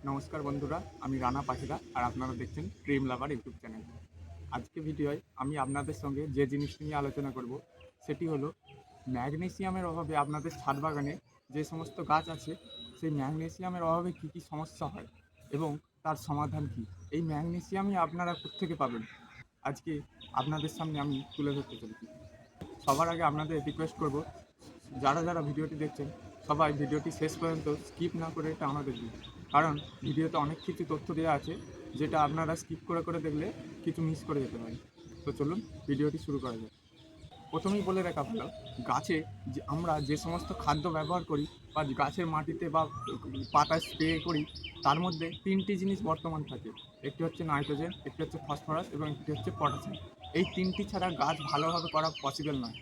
নমস্কার বন্ধুরা, আমি রানা পাখিরা আর আপনারা দেখছেন ড্রিম লাভার ইউটিউব চ্যানেল। আজকে ভিডিওয় আমি আপনাদের সঙ্গে যে জিনিসটি নিয়ে আলোচনা করব সেটি হলো ম্যাগনেসিয়ামের অভাবে আপনাদের ছাদ বাগানে যে সমস্ত গাছ আছে সেই ম্যাগনেসিয়ামের অভাবে কী কী সমস্যা হয় এবং তার সমাধান কী। এই ম্যাগনেসিয়ামই আপনারা কোত্থেকে পাবেন আজকে আপনাদের সামনে আমি তুলে ধরতে চলেছি। সবার আগে আপনাদের রিকোয়েস্ট করব, যারা যারা ভিডিওটি দেখছেন সবাই ভিডিওটি শেষ পর্যন্ত স্কিপ না করে টানা দেখবেন, কারণ ভিডিওতে অনেক কিছু তথ্য দেওয়া আছে যেটা আপনারা স্কিপ করে করে দেখলে কিছু মিস করে যেতে পারেন। তো চলুন ভিডিওটি শুরু করা যাক। প্রথমেই বলে রাখা ভালো, গাছে যে আমরা যে সমস্ত খাদ্য ব্যবহার করি বা গাছের মাটিতে বা পাতায় স্প্রে করি তার মধ্যে তিনটি জিনিস বর্তমান থাকে। একটি হচ্ছে নাইট্রোজেন, একটি হচ্ছে ফসফরাস এবং একটি হচ্ছে পটাশিয়াম। এই তিনটি ছাড়া গাছ ভালোভাবে করা পসিবল নয়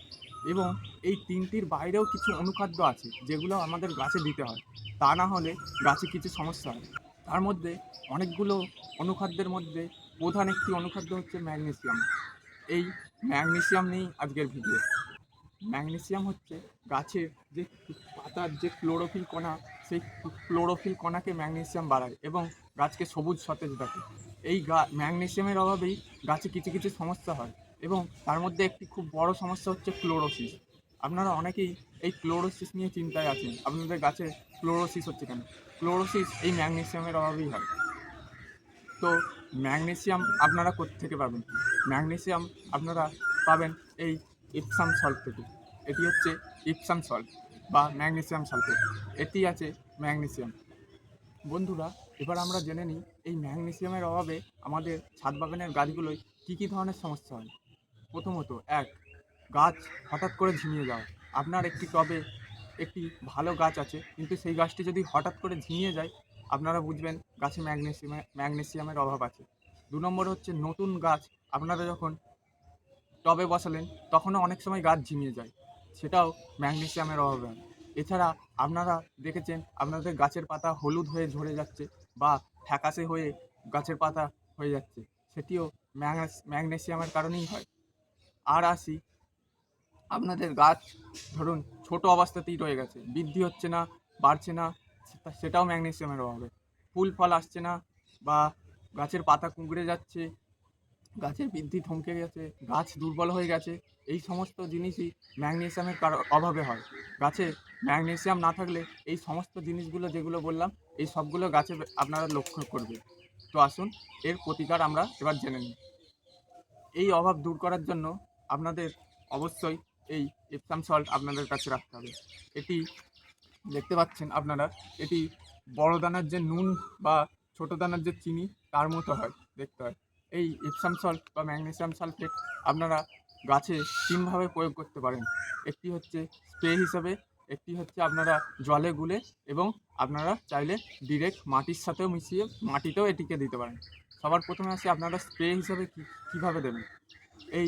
এবং এই তিনটির বাইরেও কিছু অনুখাদ্য আছে যেগুলো আমাদের গাছে দিতে হয়, তা না হলে গাছে কিছু সমস্যা হয়। তার মধ্যে অনেকগুলো অনুখাদ্যের মধ্যে প্রধান একটি অনুখাদ্য হচ্ছে ম্যাগনেসিয়াম। এই ম্যাগনেসিয়াম নিয়েই আজকের ভিডিও। ম্যাগনেসিয়াম হচ্ছে গাছের যে পাতার যে ক্লোরোফিল কণা, সেই ক্লোরোফিল কণাকে ম্যাগনেসিয়াম বাড়ায় এবং গাছকে সবুজ সতেজ রাখে। এই ম্যাগনেসিয়ামের অভাবেই গাছে কিছু কিছু সমস্যা হয় এবং তার মধ্যে একটি খুব বড় সমস্যা হচ্ছে ক্লোরোসিস। আপনারা অনেকেই এই ক্লোরোসিস নিয়ে চিন্তায় আছেন, আপনাদের গাছে ক্লোরোসিস হচ্ছে কেন। ক্লোরোসিস এই ম্যাগনেসিয়ামের অভাবেই হয়। তো ম্যাগনেসিয়াম আপনারা কোত্থেকে পাবেন? ম্যাগনেসিয়াম আপনারা পাবেন এই ইপসাম সল্ট থেকে। এটি হচ্ছে ইপসাম সল্ট বা ম্যাগনেসিয়াম সালফেট। এটি আছে ম্যাগনেসিয়াম। বন্ধুরা, এবার আমরা জেনে নিই এই ম্যাগনেসিয়ামের অভাবে আমাদের ছাদ বাগানের গাছগুলোয় কী কী ধরনের সমস্যা হয়। প্রথমত, গাছ হঠাৎ করে ঝিমিয়ে যাওয়া। আপনার একটি টবে একটি ভালো গাছ আছে, কিন্তু সেই গাছটি যদি হঠাৎ করে ঝিমিয়ে যায় আপনারা বুঝবেন গাছে ম্যাগনেসিয়ামের অভাব আছে। ২ নম্বর হচ্ছে নতুন গাছ আপনারা যখন টবে বসালেন তখনও অনেক সময় গাছ ঝিমিয়ে যায়, সেটাও ম্যাগনেসিয়ামের অভাবে হয়। এছাড়া আপনারা দেখেছেন আপনাদের গাছের পাতা হলুদ হয়ে ঝরে যাচ্ছে বা ফ্যাকাশে হয়ে গাছের পাতা হয়ে যাচ্ছে, সেটিও ম্যাগনেসিয়ামের কারণেই হয়। আর আসি, আপনাদের গাছ ধরুন ছোট অবস্থাতেই রয়ে গেছে, বৃদ্ধি হচ্ছে না, বাড়ছে না, সেটাও ম্যাগনেসিয়ামের অভাবে। ফুল ফল আসছে না বা গাছের পাতা কুঁকড়ে যাচ্ছে, গাছের বৃদ্ধি থমকে গেছে, গাছ দুর্বল হয়ে গেছে, এই সমস্ত জিনিসই ম্যাগনেসিয়ামের অভাবে হয়। গাছে ম্যাগনেসিয়াম না থাকলে এই সমস্ত জিনিসগুলো যেগুলো বললাম এই সবগুলো গাছে আপনারা লক্ষ্য করবে। তো আসুন এর প্রতিকার আমরা এবার জেনে নিই। এই অভাব দূর করার জন্য আপনাদের অবশ্যই এই এপসাম সল্ট আপনাদের কাছে রাখতে হবে। এটি দেখতে পাচ্ছেন আপনারা, এটি বড় দানার যে নুন বা ছোট দানার যে চিনি তার মতো হয়, দেখতে হয়। এই এপসাম সল্ট বা ম্যাগনেসিয়াম সালফেট আপনারা গাছে তিনভাবে প্রয়োগ করতে পারেন। একটি হচ্ছে স্প্রে হিসাবে, একটি হচ্ছে আপনারা জলে গুলে এবং আপনারা চাইলে ডিরেক্ট মাটির সাথেও মিশিয়ে মাটিতেও এটিকে দিতে পারেন। সবার প্রথমে আসি আপনারা স্প্রে হিসাবে কীভাবে দেবেন। এই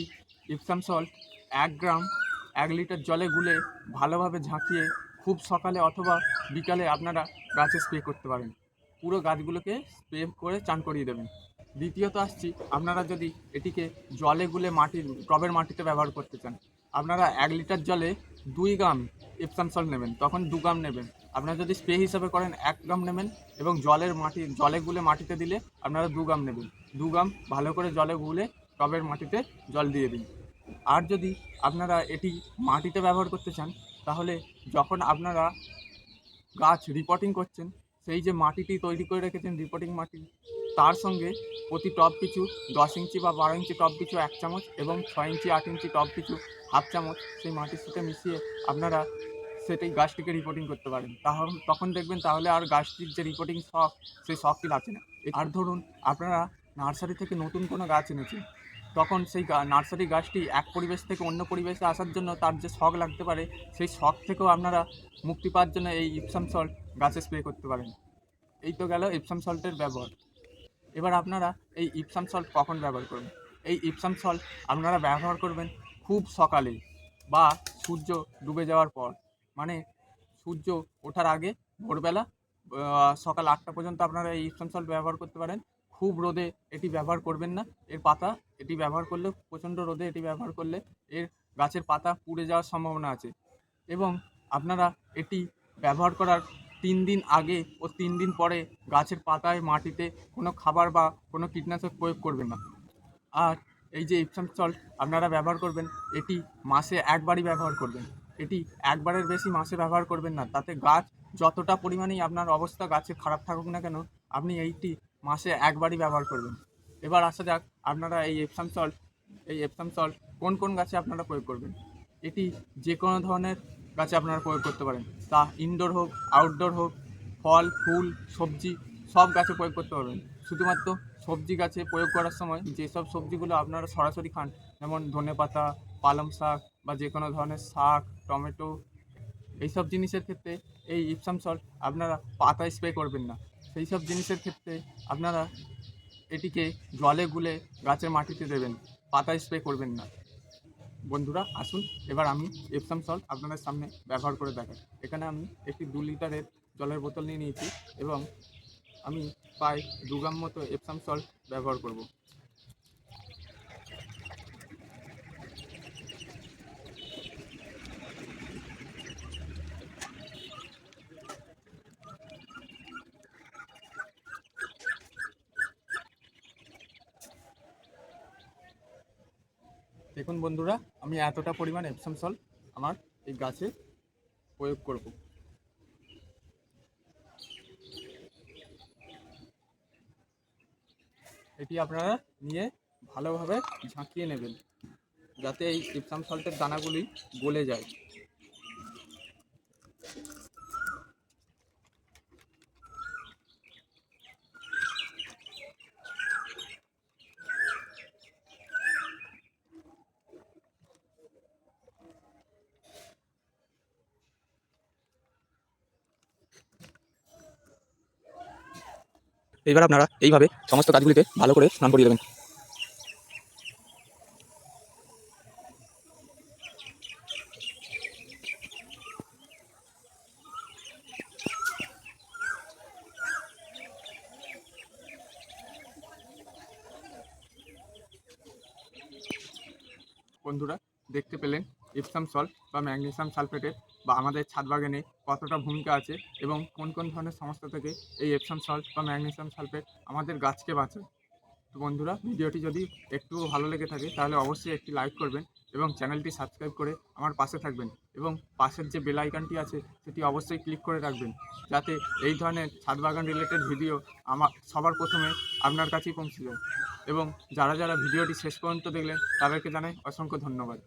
ইপসাম সল্ট ১ গ্রাম ১ লিটার জলে গুলে ভালোভাবে ঝাঁকিয়ে খুব সকালে অথবা বিকালে আপনারা গাছে স্প্রে করতে পারেন। পুরো গাছগুলোকে স্প্রে করে চান করিয়ে দেবেন। দ্বিতীয়ত আসছি, আপনারা যদি এটিকে জলে গুলে টবের মাটিতে ব্যবহার করতে চান, আপনারা ১ লিটার জলে ২ গ্রাম এপসাম সল্ট নেবেন, তখন ২ গ্রাম নেবেন। আপনারা যদি স্প্রে হিসাবে করেন ১ গ্রাম নেবেন এবং জলে গুলে মাটিতে দিলে আপনারা ২ গ্রাম নেবেন। ২ গ্রাম ভালো করে জলে গুলে টবের মাটিতে জল দিয়ে দিন। আর যদি আপনারা এটি মাটিতে ব্যবহার করতে চান, তাহলে যখন আপনারা গাছ রিপোর্টিং করছেন, সেই যে মাটিটি তৈরি করে রেখেছেন রিপোর্টিং মাটি, তার সঙ্গে প্রতি টব পিছু ১০ ইঞ্চি বা ১২ ইঞ্চি টব পিছু ১ চামচ এবং ৬ ইঞ্চি ৮ ইঞ্চি টব পিছু হাফ চামচ সেই মাটির সাথে মিশিয়ে আপনারা সেটাই গাছটিকে রিপোর্টিং করতে পারেন। তখন দেখবেন তাহলে আর গাছটির যে রিপোর্টিং শখ, সেই শখটি লাগছে না। আর ধরুন আপনারা নার্সারি থেকে নতুন কোনো গাছ এনেছেন, তখন সেই নার্সারি গাছটি এক পরিবেশ থেকে অন্য পরিবেশে আসার জন্য তার যে শখ লাগতে পারে, সেই শখ থেকেও আপনারা মুক্তি পাওয়ার জন্য এই ইপসাম সল্ট গাছে স্প্রে করতে পারেন। এই তো গেল ইপসাম সল্টের ব্যবহার। এবার আপনারা এই ইপসাম সল্ট কখন ব্যবহার করবেন? এই ইপসাম সল্ট আপনারা ব্যবহার করবেন খুব সকালে বা সূর্য ডুবে যাওয়ার পর, মানে সূর্য ওঠার আগে ভোরবেলা সকাল ৮টা পর্যন্ত আপনারা এই ইপসাম সল্ট ব্যবহার করতে পারেন। খুব রোদে এটি ব্যবহার করবেন না। এটি ব্যবহার করলে প্রচণ্ড রোদে এটি ব্যবহার করলে এর গাছের পাতা পুড়ে যাওয়ার সম্ভাবনা আছে এবং আপনারা এটি ব্যবহার করার 3 দিন আগে ও 3 দিন পরে গাছের পাতায় মাটিতে কোনো খাবার বা কোনো কীটনাশক প্রয়োগ করবেন না। আর এই যে ইপসাম সল্ট আপনারা ব্যবহার করবেন, এটি মাসে একবারই ব্যবহার করবেন। এটি একবারের বেশি মাসে ব্যবহার করবেন না, তাতে গাছ যতটা পরিমাণেই আপনার অবস্থা গাছের খারাপ থাকুক না কেন, আপনি এইটি মাসে একবারই ব্যবহার করবেন। এবার আসা যাক আপনারা এই এপসাম সল্ট কোন কোন গাছে আপনারা প্রয়োগ করবেন। এটি যে কোনো ধরনের গাছে আপনারা প্রয়োগ করতে পারেন, তা ইনডোর হোক আউটডোর হোক, ফল ফুল সবজি সব গাছে প্রয়োগ করতে পারবেন। শুধুমাত্র সবজি গাছে প্রয়োগ করার সময় যেসব সবজিগুলো আপনারা সরাসরি খান, যেমন ধনেপাতা, পালং শাক বা যে কোনো ধরনের শাক, টমেটো, এইসব জিনিসের ক্ষেত্রে এই ইপসাম সল্ট আপনারা পাতায় স্প্রে করবেন না। সেই সব জিনিসের ক্ষেত্রে আপনারা এটিকে জলে গুলে গাছের মাটিতে দেবেন, পাতায় স্প্রে করবেন না। বন্ধুরা আসুন এবার আমি এপসাম সল্ট আপনাদের সামনে ব্যবহার করে দেখাই। এখানে আমি একটি 2 লিটারের জলের বোতল নিয়ে নিয়েছি এবং আমি প্রায় 2 গ্রাম মতো এপসাম সল্ট ব্যবহার করব। দেখুন বন্ধুরা, আমি এতটা পরিমাণ এপসাম সল্ট আমার এই গাছে প্রয়োগ করব। এটি আপনারা নিয়ে ভালোভাবে ঝাঁকিয়ে নেবেন, যাতে এই ইপসাম সল্টের দানাগুলি গলে যায়। এইবার আপনারা এইভাবে সমস্ত গাছগুলিতে ভালো করে স্নান করিয়ে দেবেন। বন্ধুরা দেখতে পেলেন ইপসাম সল্ট বা ম্যাগনেসিয়াম সালফেটের বা আমাদের ছাদ বাগানে কতটা ভূমিকা আছে এবং কোন কোন ধরনের সমস্যা থেকে এই এপসাম সল্ট বা ম্যাগনেসিয়াম সালফেট আমাদের গাছকে বাঁচায়। তো বন্ধুরা ভিডিওটি যদি একটুও ভালো লেগে থাকে তাহলে অবশ্যই একটি লাইক করবেন এবং চ্যানেলটি সাবস্ক্রাইব করে আমার পাশে থাকবেন এবং পাশের যে বেল আইকনটি আছে সেটি অবশ্যই ক্লিক করে রাখবেন, যাতে এই ধরনের ছাদ বাগান রিলেটেড ভিডিও আমার সবার প্রথমে আপনার কাছেই পৌঁছে যায়। এবং যারা যারা ভিডিওটি শেষ পর্যন্ত দেখলেন তাদেরকে জানাই অসংখ্য ধন্যবাদ।